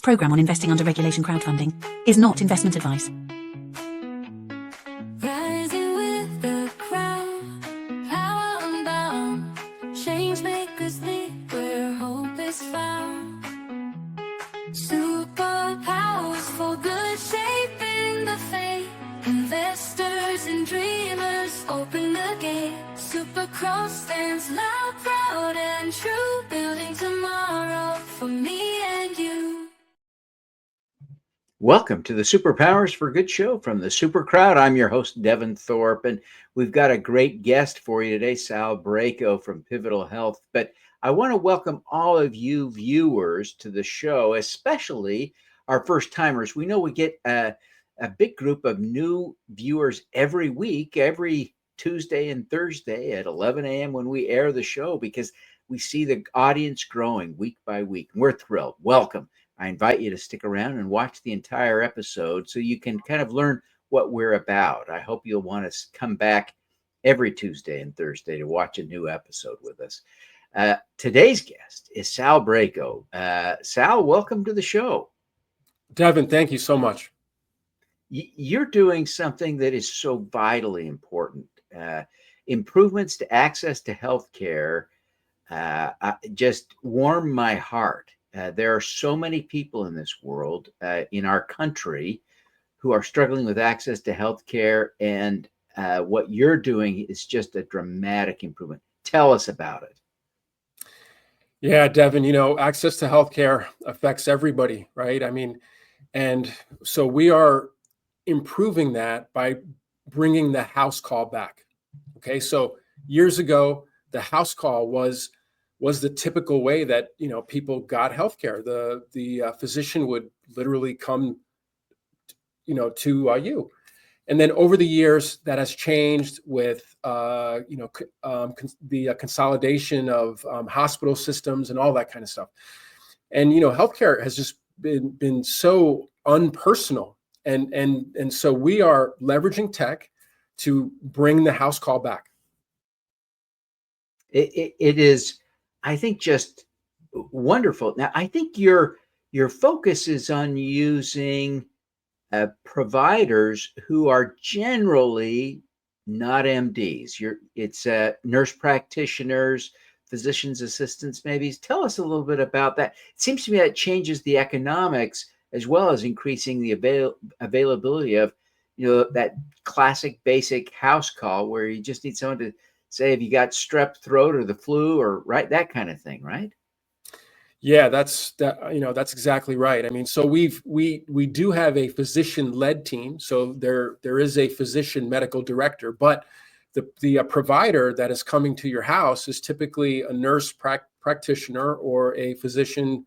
This program on investing under regulation crowdfunding is not investment advice. Rising with the crowd, power unbound, change makers lead where hope is found. Superpowers for good, shaping the fate. Investors and dreamers open the gate. Super Crow stands loud, proud and true, building tomorrow for me and you. Welcome to the Superpowers for Good show from the Super Crowd. I'm your host, Devin Thorpe, and we've got a great guest for you today, Sal Braico from Pivotal Health. But I want to welcome all of you viewers to the show, especially our first timers. We know we get a big group of new viewers every week, every Tuesday and Thursday at 11 a.m. when we air the show, because we see the audience growing week by week. We're thrilled. Welcome. I invite you to stick around and watch the entire episode so you can kind of learn what we're about. I hope you'll want to come back every Tuesday and Thursday to watch a new episode with us. Today's guest is Sal Braico. Sal, welcome to the show. Devin, thank you so much. You're doing something that is so vitally important. Improvements to access to healthcare just warm my heart. There are so many people in this world, in our country, who are struggling with access to healthcare, and what you're doing is just a dramatic improvement. Tell us about it. Yeah, Devin, access to healthcare affects everybody, right? And so we are improving that by bringing the house call back. Okay, so years ago, the house call was the typical way that people got healthcare. The physician would literally come, to you, and then over the years that has changed with the consolidation of hospital systems and all that kind of stuff. And healthcare has just been so unpersonal, and so we are leveraging tech to bring the house call back. It is, I think, just wonderful. Now, I think your focus is on using providers who are generally not MDs. It's nurse practitioners, physician's assistants, maybe. Tell us a little bit about that. It seems to me that changes the economics as well as increasing the availability of, that classic basic house call where you just need someone to say if you got strep throat or the flu or that kind of thing, right? Yeah, that's exactly right. So we do have a physician-led team. So there is a physician medical director, but the provider that is coming to your house is typically a nurse practitioner or a physician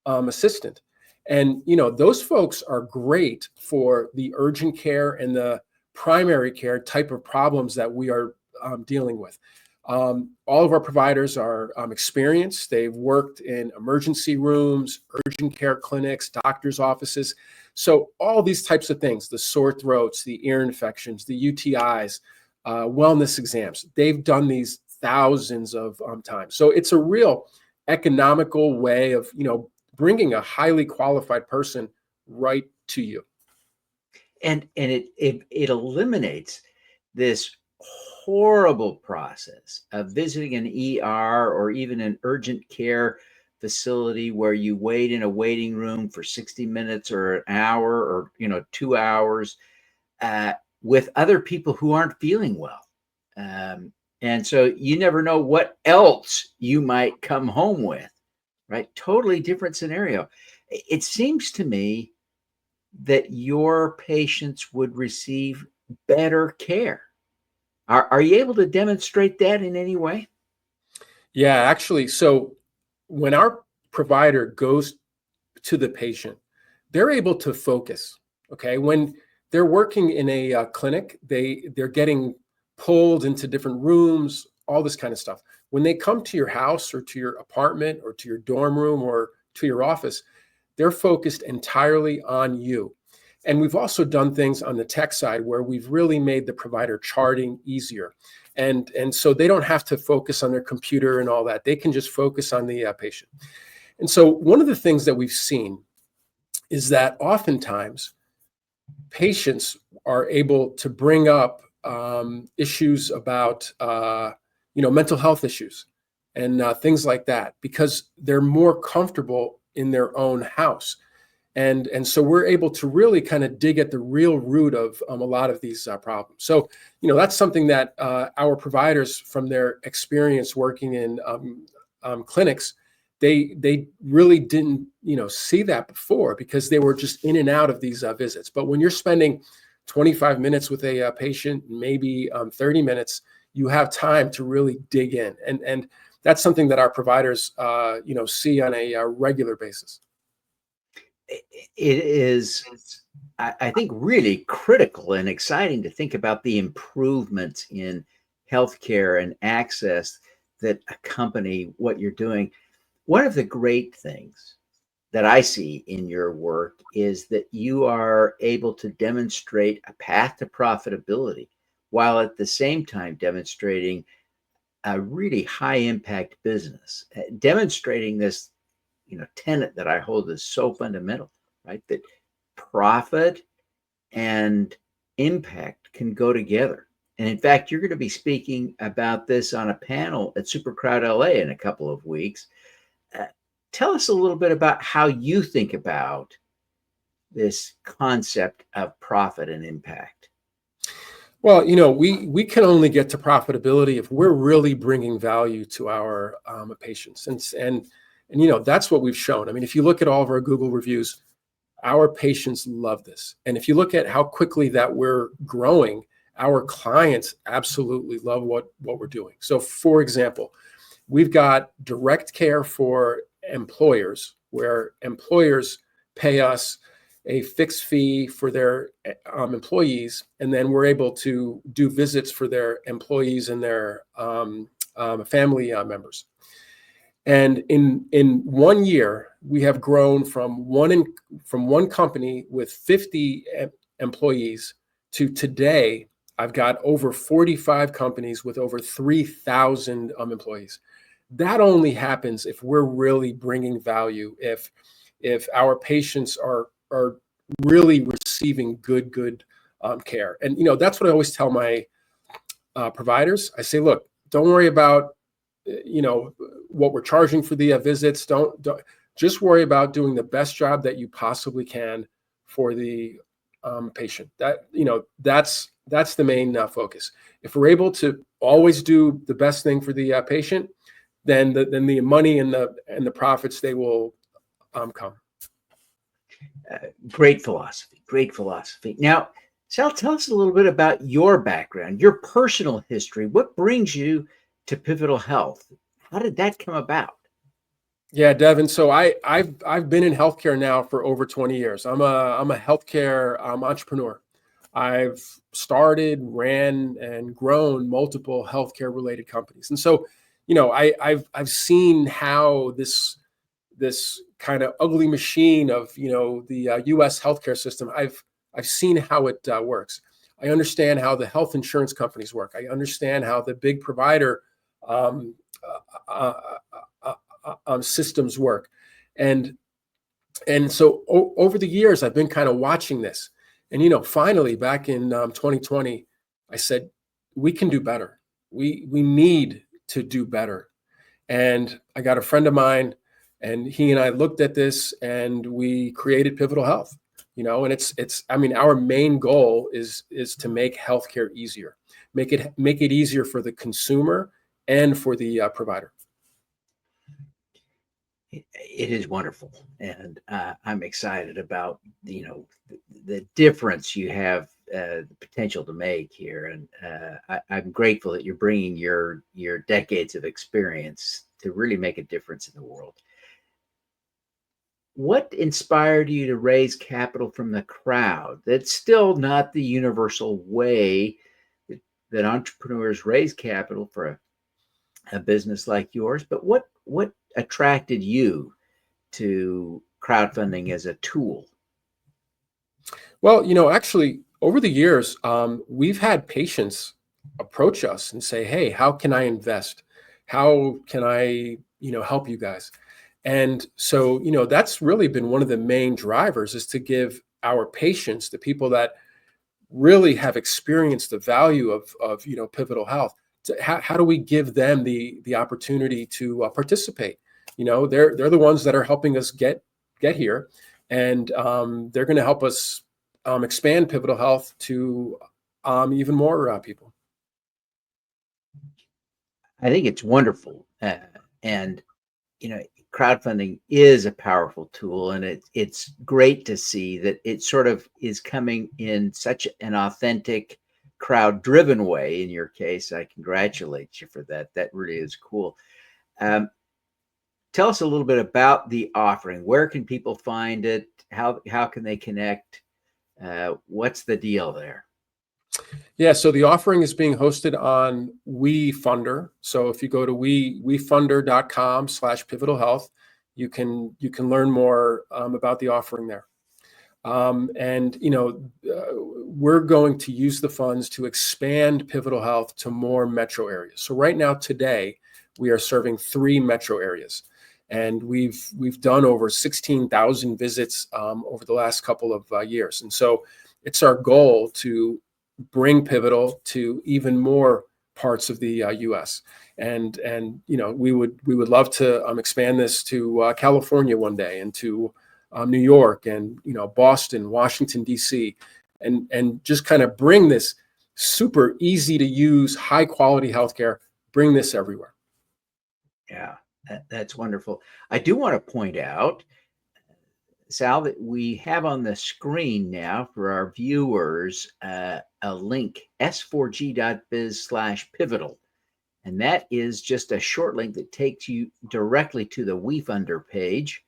assistant. And those folks are great for the urgent care and the primary care type of problems that we are dealing with. All of our providers are experienced. They've worked in emergency rooms, urgent care clinics, doctors' offices. So all these types of things, the sore throats, the ear infections, the UTIs, wellness exams, they've done these thousands of times. So it's a real economical way of, bringing a highly qualified person right to you. And it eliminates this horrible process of visiting an ER or even an urgent care facility where you wait in a waiting room for 60 minutes or an hour or 2 hours with other people who aren't feeling well. And so you never know what else you might come home with, right? Totally different scenario. It seems to me that your patients would receive better care. Are you able to demonstrate that in any way? Yeah, actually. So when our provider goes to the patient, they're able to focus. Okay. When they're working in a clinic, they're getting pulled into different rooms, all this kind of stuff. When they come to your house or to your apartment or to your dorm room or to your office, they're focused entirely on you. And we've also done things on the tech side where we've really made the provider charting easier. And so they don't have to focus on their computer and all that. They can just focus on the patient. And so one of the things that we've seen is that oftentimes patients are able to bring up issues about mental health issues and things like that, because they're more comfortable in their own house. And so we're able to really kind of dig at the real root of a lot of these problems. So, that's something that our providers, from their experience working in clinics, they really didn't, see that before, because they were just in and out of these visits. But when you're spending 25 minutes with a patient, maybe 30 minutes, you have time to really dig in. And that's something that our providers, see on a regular basis. It is, I think, really critical and exciting to think about the improvements in healthcare and access that accompany what you're doing. One of the great things that I see in your work is that you are able to demonstrate a path to profitability while at the same time demonstrating a really high impact business, demonstrating this tenet that I hold is so fundamental, right? That profit and impact can go together. And in fact, you're going to be speaking about this on a panel at Supercrowd LA in a couple of weeks. Tell us a little bit about how you think about this concept of profit and impact. Well, we can only get to profitability if we're really bringing value to our patients, and that's what we've shown. I mean, if you look at all of our Google reviews, our patients love this, and if you look at how quickly that we're growing, our clients absolutely love what we're doing. So, for example, we've got direct care for employers, where employers pay us a fixed fee for their employees, and then we're able to do visits for their employees and their family members. And in 1 year, we have grown from one company with 50 employees to today, I've got over 45 companies with over 3,000 employees. That only happens if we're really bringing value, if our patients are really receiving good care. And that's what I always tell my providers. I say, look, don't worry about what we're charging for the visits. Don't just worry about doing the best job that you possibly can for the patient. That's the main focus. If we're able to always do the best thing for the patient, then the money and the profits, they will come. Great philosophy. Great philosophy. Now, Sal, tell us a little bit about your background, your personal history. What brings you to Pivotal Health? How did that come about? Yeah, Devin. So I've been in healthcare now for over 20 years. I'm a healthcare entrepreneur. I've started, ran, and grown multiple healthcare related companies, and so I've seen how this kind of ugly machine of the U.S. healthcare system. I've seen how it works. I understand how the health insurance companies work. I understand how the big provider systems work, and so over the years, I've been kind of watching this, and finally, back in 2020, I said, we can do better. We need to do better, and I got a friend of mine, and he and I looked at this, and we created Pivotal Health. And it's. I mean, our main goal is to make healthcare easier, make it easier for the consumer and for the provider. It is wonderful, and I'm excited about the difference you have the potential to make here, and I'm grateful that you're bringing your decades of experience to really make a difference in the world. What inspired you to raise capital from the crowd? That's still not the universal way that entrepreneurs raise capital for a business like yours, but what attracted you to crowdfunding as a tool? Well, actually, over the years, we've had patients approach us and say, "Hey, how can I invest? How can I, help you guys?" And so, that's really been one of the main drivers, is to give our patients, the people that really have experienced the value of Pivotal Health, how do we give them the opportunity to participate? They're the ones that are helping us get here, and they're going to help us expand Pivotal Health to even more people. I think it's wonderful. And, crowdfunding is a powerful tool, and it's great to see that it sort of is coming in such an authentic, crowd-driven way. In your case, I congratulate you for that. That really is cool. Tell us a little bit about the offering. Where can people find it? How can they connect? What's the deal there? Yeah, so the offering is being hosted on Wefunder. So if you go to wefunder.com/pivotal health, you can learn more about the offering there. And we're going to use the funds to expand Pivotal Health to more metro areas. So right now, today, we are serving 3 metro areas, and we've done over 16,000 visits over the last couple of years. And so it's our goal to bring Pivotal to even more parts of the U.S. And we would love to expand this to California one day, and to New York, and Boston, Washington D.C., and just kind of bring this super easy to use, high quality healthcare. Bring this everywhere. Yeah, that's wonderful. I do want to point out, Sal, that we have on the screen now for our viewers a link, s4g.biz/pivotal. And that is just a short link that takes you directly to the Wefunder page.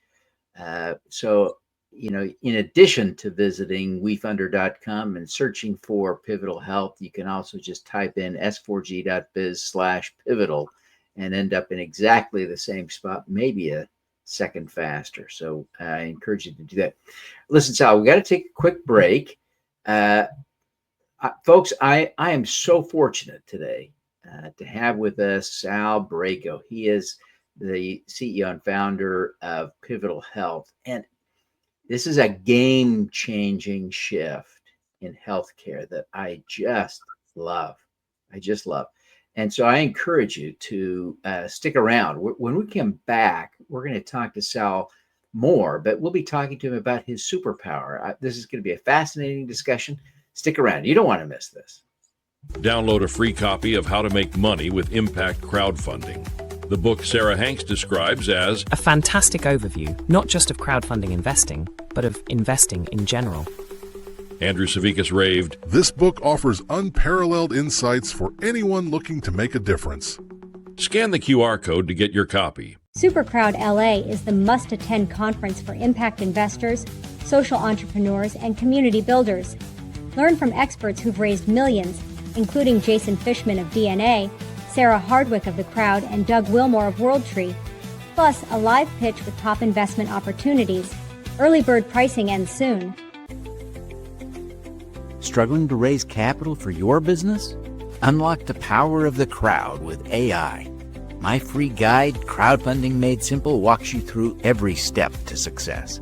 So, in addition to visiting wefunder.com and searching for Pivotal Health, you can also just type in s4g.biz/pivotal and end up in exactly the same spot, maybe a second faster. So I encourage you to do that. Listen, Sal, we got to take a quick break. Folks, I am so fortunate today to have with us Sal Braico. He is the CEO and founder of Pivotal Health. And this is a game-changing shift in healthcare that I just love. And so I encourage you to stick around. When we come back, we're going to talk to Sal more, but we'll be talking to him about his superpower. This is going to be a fascinating discussion. Stick around. You don't want to miss this. Download a free copy of How to Make Money with Impact Crowdfunding, the book Sarah Hanks describes as a fantastic overview, not just of crowdfunding investing, but of investing in general. Andrew Savickas raved, "This book offers unparalleled insights for anyone looking to make a difference." Scan the QR code to get your copy. SuperCrowd LA is the must-attend conference for impact investors, social entrepreneurs, and community builders. Learn from experts who've raised millions, including Jason Fishman of DNA, Sarah Hardwick of The Crowd, and Doug Wilmore of WorldTree. Plus, a live pitch with top investment opportunities. Early bird pricing ends soon. Struggling to raise capital for your business? Unlock the power of the crowd with AI. My free guide, Crowdfunding Made Simple, walks you through every step to success.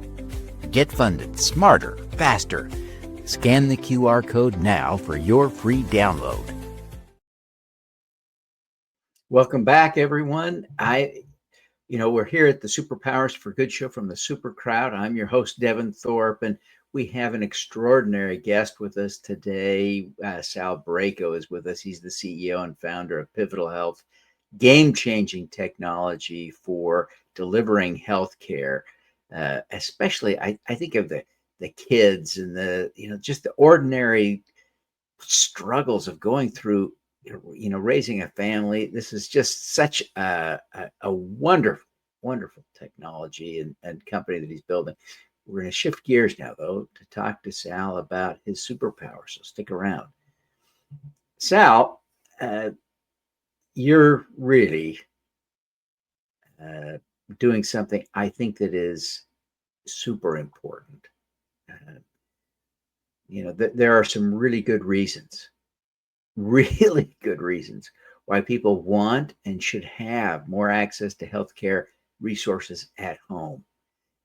Get funded smarter, faster. Scan the QR code now for your free download. Welcome back, everyone. We're here at the Superpowers for Good show from the Super Crowd. I'm your host, Devin Thorpe, and we have an extraordinary guest with us today. Sal Braico is with us. He's the CEO and founder of Pivotal Health, game-changing technology for delivering healthcare. Especially, I think of the kids and just the ordinary struggles of going through, raising a family. This is just such a wonderful technology and company that he's building. We're going to shift gears now, though, to talk to Sal about his superpower. So stick around. Sal, you're really doing something I think that is super important. There are some really good reasons why people want and should have more access to healthcare resources at home.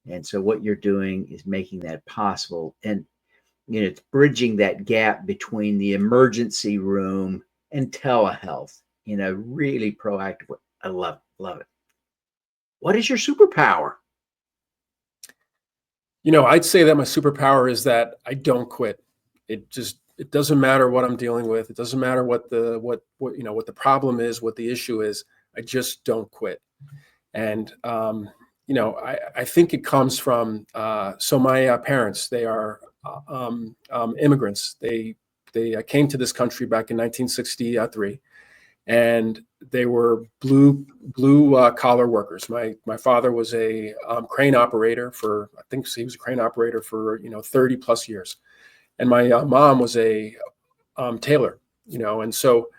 And so what you're doing is making that possible. And it's bridging that gap between the emergency room and telehealth in a really proactive way. I love it. What is your superpower? I'd say that my superpower is that I don't quit. It doesn't matter what I'm dealing with. It doesn't matter what the problem is, what the issue is. I just don't quit. And I think it comes from so my parents. They are immigrants. They came to this country back in 1963, and they were blue collar workers. My father was a crane operator for, I think he was a crane operator for 30 plus years, and my mom was a tailor. And so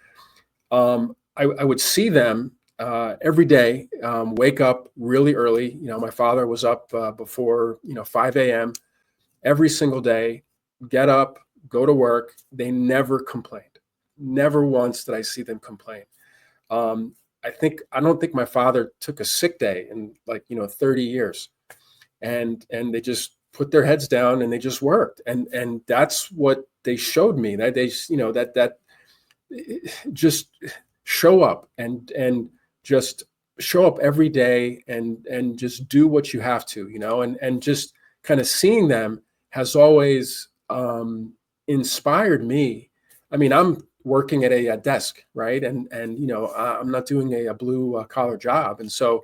I would see them every day, wake up really early. My father was up before 5 a.m. every single day, get up, go to work. They never complained. Never once did I see them complain. I don't think my father took a sick day in 30 years, and they just put their heads down and they just worked. And that's what they showed me, that they, that just show up and just show up every day and just do what you have to, and just kind of seeing them has always inspired me. I mean, I'm working at a desk, right? And I'm not doing a blue collar job. And so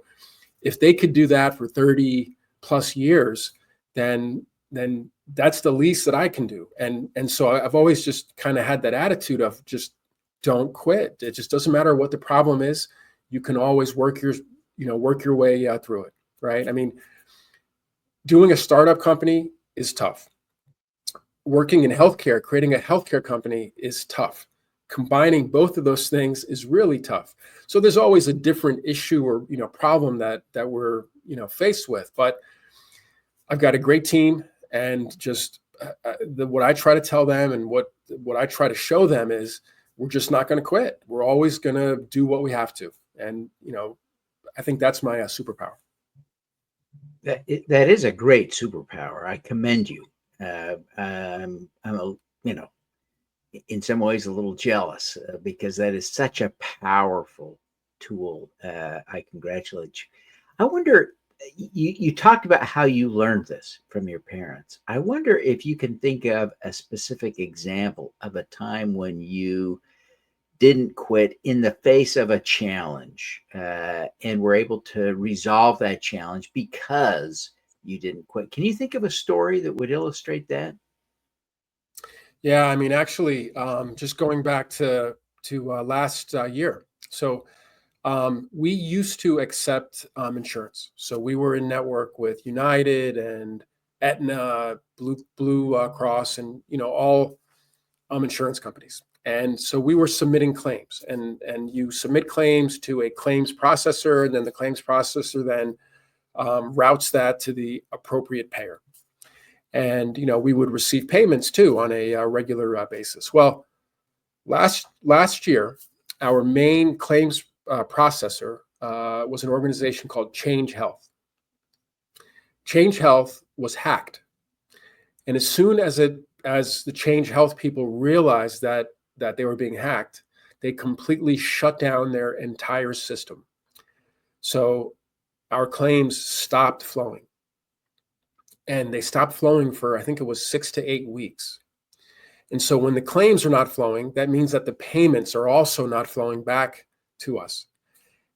if they could do that for 30 plus years, then that's the least that I can do. And so I've always just kind of had that attitude of just don't quit. It just doesn't matter what the problem is. You can always work your way through it, right? I mean, doing a startup company is tough. Working in healthcare, creating a healthcare company is tough. Combining both of those things is really tough. So there's always a different issue or problem that we're faced with. But I've got a great team, and just what I try to tell them and what I try to show them is we're just not going to quit. We're always going to do what we have to, and I think that's my superpower. That is a great superpower. I commend you. I'm in some ways a little jealous because that is such a powerful tool. I congratulate you. I wonder, you talked about how you learned this from your parents. I wonder if you can think of a specific example of a time when you didn't quit in the face of a challenge and were able to resolve that challenge because you didn't quit. Can you think of a story that would illustrate that? Yeah, I mean, actually, just going back to last year. So we used to accept insurance. So we were in network with United and Aetna, Blue Cross, and all insurance companies. And so we were submitting claims, and you submit claims to a claims processor, and then the claims processor then routes that to the appropriate payer. And we would receive payments too on a regular basis. Well, last year, our main claims processor was an organization called Change Health. Change Health was hacked, and as soon as the Change Health people realized that they were being hacked, they completely shut down their entire system. So our claims stopped flowing. And they stopped flowing for, I think it was 6 to 8 weeks. And so when the claims are not flowing, that means that the payments are also not flowing back to us.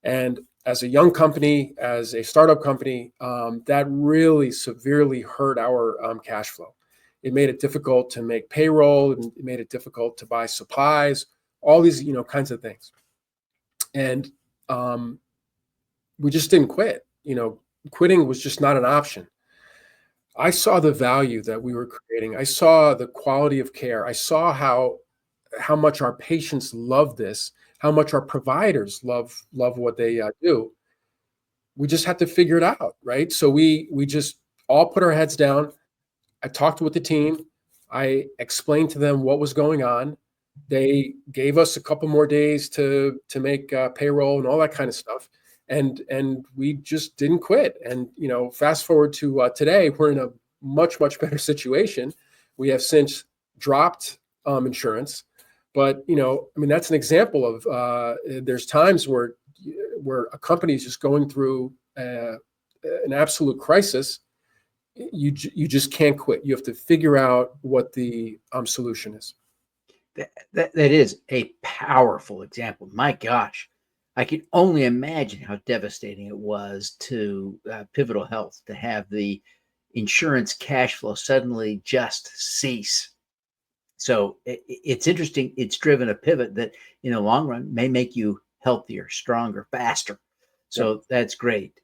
And as a young company, as a startup company, that really severely hurt our cash flow. It made it difficult to make payroll, and it made it difficult to buy supplies, all these kinds of things. And we just didn't quit. Quitting was just not an option. I saw the value that we were creating. I saw the quality of care. I saw how much our patients love this, how much our providers love what they do. We just had to figure it out, right? So we just all put our heads down. I talked with the team. I explained to them what was going on. They gave us a couple more days to make payroll and all that kind of stuff. and we just didn't quit. And fast forward to today, we're in a much better situation. We have since dropped insurance, but that's an example of there's times where a company is just going through an absolute crisis. You just can't quit. You have to figure out what the solution is. That is a powerful example. My gosh, I can only imagine how devastating it was to Pivotal Health to have the insurance cash flow suddenly just cease. So it's interesting. It's driven a pivot that in the long run may make you healthier, stronger, faster. So that's great.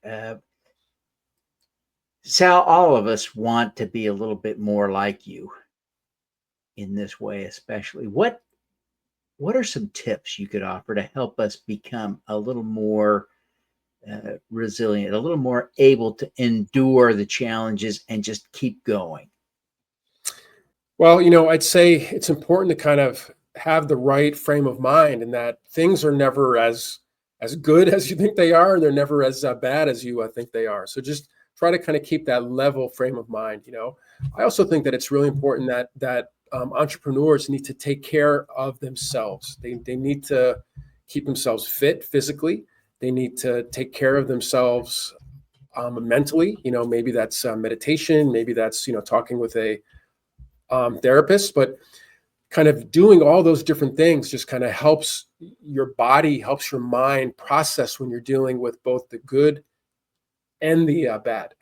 Sal, all of us want to be a little bit more like you in this way, especially. What are some tips you could offer to help us become a little more resilient, a little more able to endure the challenges and just keep going? Well, I'd say it's important to kind of have the right frame of mind, and that things are never as good as you think they are, and they're never as bad as you think they are. So just try to kind of keep that level frame of mind. I also think that it's really important that entrepreneurs need to take care of themselves. They need to keep themselves fit physically. They need to take care of themselves mentally. Maybe that's meditation. Maybe that's talking with a therapist. But kind of doing all those different things just kind of helps your body, helps your mind process when you're dealing with both the good and the bad.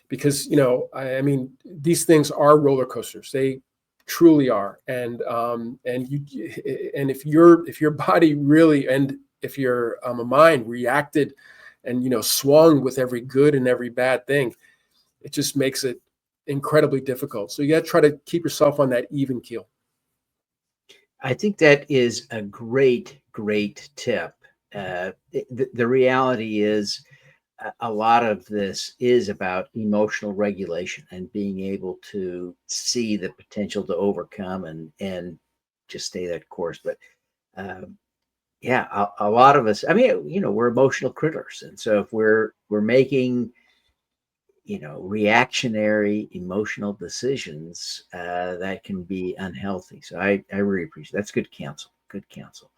Because these things are roller coasters. They truly are. And if your body really, and if your mind reacted and swung with every good and every bad thing, it just makes it incredibly difficult. So you got to try to keep yourself on that even keel. I think that is a great tip. The reality is, a lot of this is about emotional regulation and being able to see the potential to overcome and just stay that course. But a lot of us, we're emotional critters, and so if we're making reactionary emotional decisions, that can be unhealthy. So I really appreciate that's good counsel. Good counsel.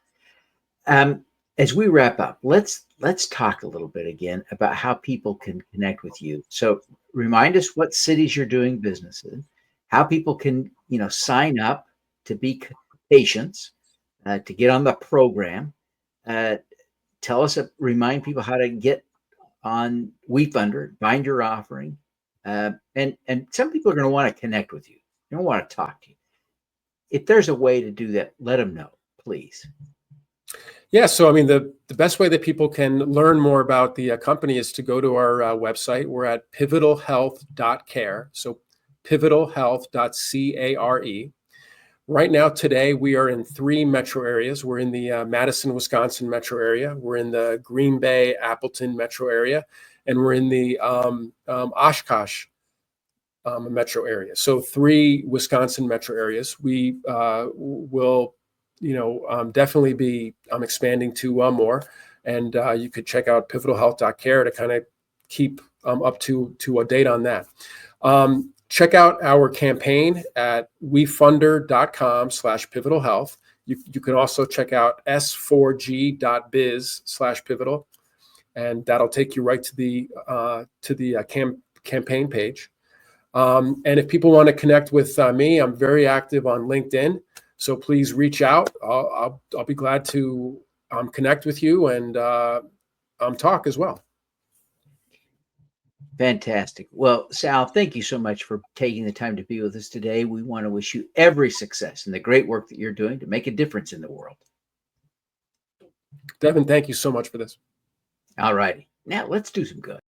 As we wrap up, let's talk a little bit again about how people can connect with you. So remind us what cities you're doing business in, how people can sign up to be patients, to get on the program. Remind people how to get on Wefunder, find your offering, and some people are going to want to connect with you. They don't want to talk to you. If there's a way to do that, let them know, please. Yeah, so the best way that people can learn more about the company is to go to our website. We're at pivotalhealth.care, so pivotalhealth.care. Right now, today, we are in 3 metro areas. We're in the Madison, Wisconsin metro area. We're in the Green Bay, Appleton metro area, and we're in the Oshkosh metro area. So 3 Wisconsin metro areas. We will definitely be expanding to more. And you could check out pivotalhealth.care to kind of keep up to a date on that. Check out our campaign at wefunder.com/pivotalhealth. You can also check out s4g.biz/pivotal, and that'll take you right to the campaign page. And if people want to connect with me, I'm very active on LinkedIn. So please reach out. I'll be glad to connect with you and talk as well. Fantastic. Well, Sal, thank you so much for taking the time to be with us today. We want to wish you every success in the great work that you're doing to make a difference in the world. Devin, thank you so much for this. All righty. Now let's do some good.